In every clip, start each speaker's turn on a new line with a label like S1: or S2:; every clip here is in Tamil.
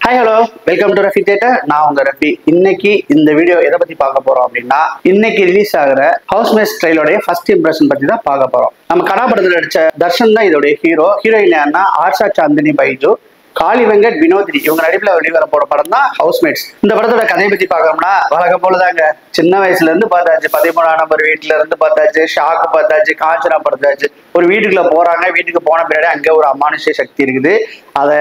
S1: Hi hello welcome to Rafi theatre. நான் உங்க ரஃபி. இன்னைக்கு இந்த வீடியோ எதை பத்தி பார்க்க போறோம் அப்படின்னா, இன்னைக்கு ரிலீஸ் ஆகிற ஹவுஸ்மேட்ஸ் ட்ரெயிலோடைய ஃபர்ஸ்ட் இம்ப்ரெஷன் பத்தி தான் பார்க்க போறோம். நம்ம கடாபடத்தில் நடிச்ச தர்ஷன் தான் இதோடைய ஹீரோ. ஹீரோயின் யாருன்னா ஆர்ஷா சாந்தினி பைஜு, காளி வெங்கட், வினோதினி இவங்க நடிப்புல வெளிவர போற படம் தான் ஹவுஸ்மேட்ஸ். இந்த படத்தோட கதையை பத்தி பார்க்கணும்னா வழக்கம் போலதாங்க. சின்ன வயசுல இருந்து பார்த்தாச்சு, 13ஆம் நம்பர் வீட்டுல இருந்து பார்த்தாச்சு, ஷாக்கு பார்த்தாச்சு, காஞ்சனா பார்த்தாச்சு. ஒரு வீட்டுக்குள்ள போறாங்க, வீட்டுக்கு போன பின்னாடி அங்க ஒரு அமானுஷ்ய சக்தி இருக்குது. அதை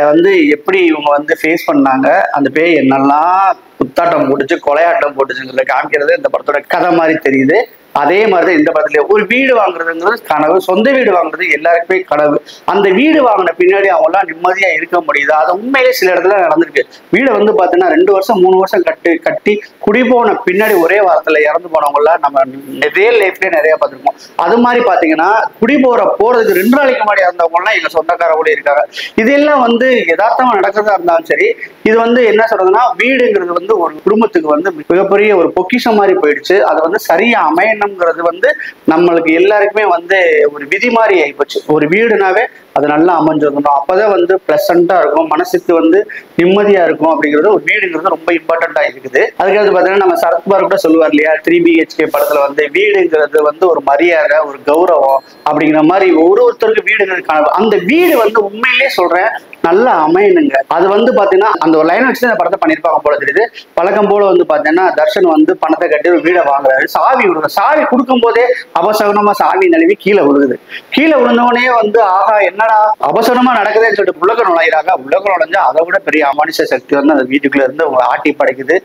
S1: எப்படி இவங்க ஃபேஸ் பண்ணாங்க, அந்த பேய் என்னெல்லாம் குத்தாட்டம் போட்டுச்சு, கொலையாட்டம் போட்டுச்சுங்கிறத காமிக்கிறது இந்த படத்தோட கதை மாதிரி தெரியுது. அதே மாதிரிதான் இந்த படத்துல ஒரு வீடு வாங்குறதுங்கிறது கனவு. சொந்த வீடு வாங்குறது எல்லாருக்குமே கனவு. அந்த வீடு வாங்கின பின்னாடி அவங்களாம் நிம்மதியா இருக்க முடியுது. அது உண்மையிலே சில இடத்துல நடந்திருக்கு. வீடை பாத்தீங்கன்னா 2 வருஷம் 3 வருஷம் கட்டி குடி போன பின்னாடி ஒரே வாரத்துல இறந்து போனவங்களாம் நம்ம ரியல் லைஃப்லயே நிறைய பார்த்துருக்கோம். அது மாதிரி பாத்தீங்கன்னா குடி போறதுக்கு 2 நாளைக்கு முன்னாடி இறந்தவங்க எல்லாம் எங்க சொந்தக்கார கூட இருக்காங்க. இதெல்லாம் யதார்த்தமா நடக்கிறதா இருந்தாலும் சரி, இது என்ன சொல்றதுன்னா, வீடுங்கிறது ஒரு குடும்பத்துக்கு மிகப்பெரிய ஒரு பொக்கிஷம் மாதிரி போயிடுச்சு. அது சரியா அமையணுங்கிறது நம்மளுக்கு எல்லாருக்குமே ஒரு விதி மாதிரி ஆயிப்போச்சு. ஒரு வீடுனாவே அது நல்லா அமைஞ்சிருக்கணும். அப்பதான் பிளசண்டா இருக்கும், மனசுக்கு நிம்மதியா இருக்கும். அப்படிங்கிறது ஒரு வீடுங்கிறது ரொம்ப இம்பார்ட்டண்டா இருக்குது. அதுக்கு பாத்தீங்கன்னா நம்ம சரத்குமார் கூட சொல்லுவார் இல்லையா, 3BHK படத்துல வீடுங்கிறது ஒரு மரியாதை, ஒரு கௌரவம் அப்படிங்கிற மாதிரி ஒருத்தருக்கு வீடுங்கிறது அந்த வீடு உண்மையிலேயே சொல்றேன் நல்லா அமையணுங்க. அது பாத்தீங்கன்னா அந்த ஒரு லைன் வச்சு அந்த படத்தை பண்ணிருப்பாங்க போல தெரியுது. பழக்கம் போல பாத்தீங்கன்னா தர்ஷன் பணத்தை கட்டி ஒரு வீடை வாங்குறாரு. சாவி சாவி கொடுக்கும் போதே அபசகுனமா சாவி நழுவி கீழே விழுகுது. கீழே விழுந்தவனே ஆகா என்னடா அபசகுனமா நடக்குதுன்னு சொல்லிட்டு உலக நுழையிறாங்க. உலக நுழைஞ்சா அதை விட பெரிய அமானுஷ சக்தி அந்த வீட்டுக்குள்ள இருந்து ஆட்டி படைக்குது.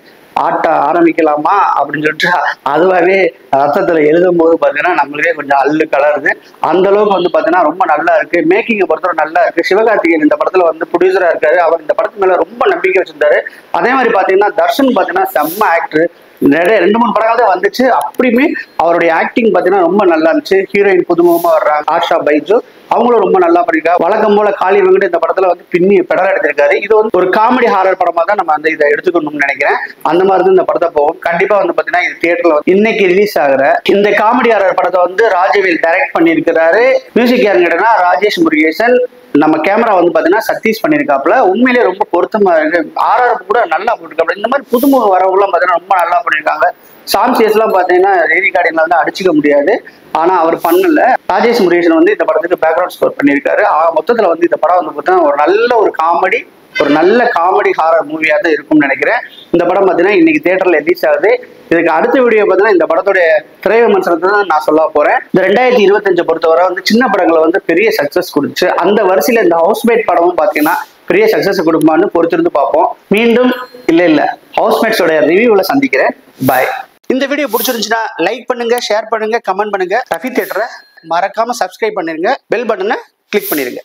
S1: ஆட்ட ஆரம்பிக்கலாமா அப்படின்னு சொல்லிட்டு அதுவாகவே ரத்தத்துல எழுதும் போது பாத்தீங்கன்னா நம்மளுக்கே கொஞ்சம் அல்லு கலருது. அந்த அளவுக்கு பாத்தீங்கன்னா ரொம்ப நல்லா இருக்கு. மேக்கிங்கை பொறுத்தவரை நல்லா இருக்கு. சிவகார்த்திகேயன் இந்த படத்துல ப்ரொடியூசரா இருக்காரு. அவர் இந்த படத்து மேல ரொம்ப நம்பிக்கை வச்சிருந்தாரு. அதே மாதிரி பாத்தீங்கன்னா தர்ஷன் பாத்தீங்கன்னா செம்ம ஆக்டர். நிறைய 2-3 படங்கள் தான் வந்துச்சு. அப்படியுமே அவருடைய ஆக்டிங் பாத்தீங்கன்னா ரொம்ப நல்லா இருந்துச்சு. ஹீரோயின் புதுமுகமா வர்றாங்க ஆர்ஷா பைஜு, அவங்களும் ரொம்ப நல்லா பண்ணிருக்காங்க. வழக்கம் போல காளி வெங்கட் இந்த படத்துல பின்னி பெடல் எடுத்திருக்காரு. இது ஒரு காமெடி ஹாரர் படமா தான் நம்ம இதை எடுத்துக்கணும்னு நினைக்கிறேன். அந்த மாதிரி தான் இந்த படத்தை போகும். கண்டிப்பா பாத்தீங்கன்னா இது தியேட்டர்ல இன்னைக்கு ரிலீஸ் ஆகிற இந்த காமெடி ஹாரர் படத்தை ராஜவேல் டைரக்ட் பண்ணியிருக்கிறாரு. மியூசிக் யாருங்கன்னா ராஜேஷ் முருகேசன். நம்ம கேமரா பாத்தீங்கன்னா சதீஷ் பண்ணிருக்காப்புல. உண்மையிலேயே ரொம்ப பொருத்தமா இருக்கு. ஆர்ஆர் கூட நல்லா போட்டிருக்காப்புல. இந்த மாதிரி புதுமுக வரவங்களாம் பாத்தீங்கன்னா ரொம்ப நல்லா பண்ணிருக்காங்க. சாம்சியஸ் எல்லாம் பாத்தீங்கன்னா ரேடிகார்டிங்ல அடிச்சுக்க முடியாது. ஆனா அவர் பண்ணல. ராஜேஷ் முருகேசன் இந்த படத்துக்கு பேக்ரவுண்ட் ஸ்கோர் பண்ணியிருக்காரு. மொத்தத்துல இந்த படம் பாத்தீங்கன்னா ஒரு நல்ல காமெடி ஹாரர் மூவியா தான் இருக்கும்னு நினைக்கிறேன். இந்த படம் பாத்தீங்கன்னா இன்னைக்கு தியேட்டர்ல ரிலீஸ் ஆகுது. இதுக்கு அடுத்த வீடியோ பாத்தீங்கன்னா இந்த படத்தோட திரை விமர்சனத்தை தான் நான் சொல்ல போறேன். இந்த 2025 பொறுத்தவரை சின்ன படங்களை பெரிய சக்சஸ் கொடுத்துச்சு. அந்த வரிசையில இந்த ஹவுஸ்மேட் படமும் பாத்தீங்கன்னா பெரிய சக்சஸ் கொடுக்குமான்னு பொறுத்திருந்து பார்ப்போம். மீண்டும் இல்ல ஹவுஸ்மேட்ஸோட ரிவ்யூல சந்திக்கிறேன். பாய். இந்த வீடியோ பிடிச்சிருந்துச்சுன்னா லைக் பண்ணுங்க, ஷேர் பண்ணுங்க, கமெண்ட் பண்ணுங்க. ரஃபி தியேட்டரை மறக்காம சப்ஸ்கிரைப் பண்ணிருங்க. பெல் பட்டனை கிளிக் பண்ணிருங்க.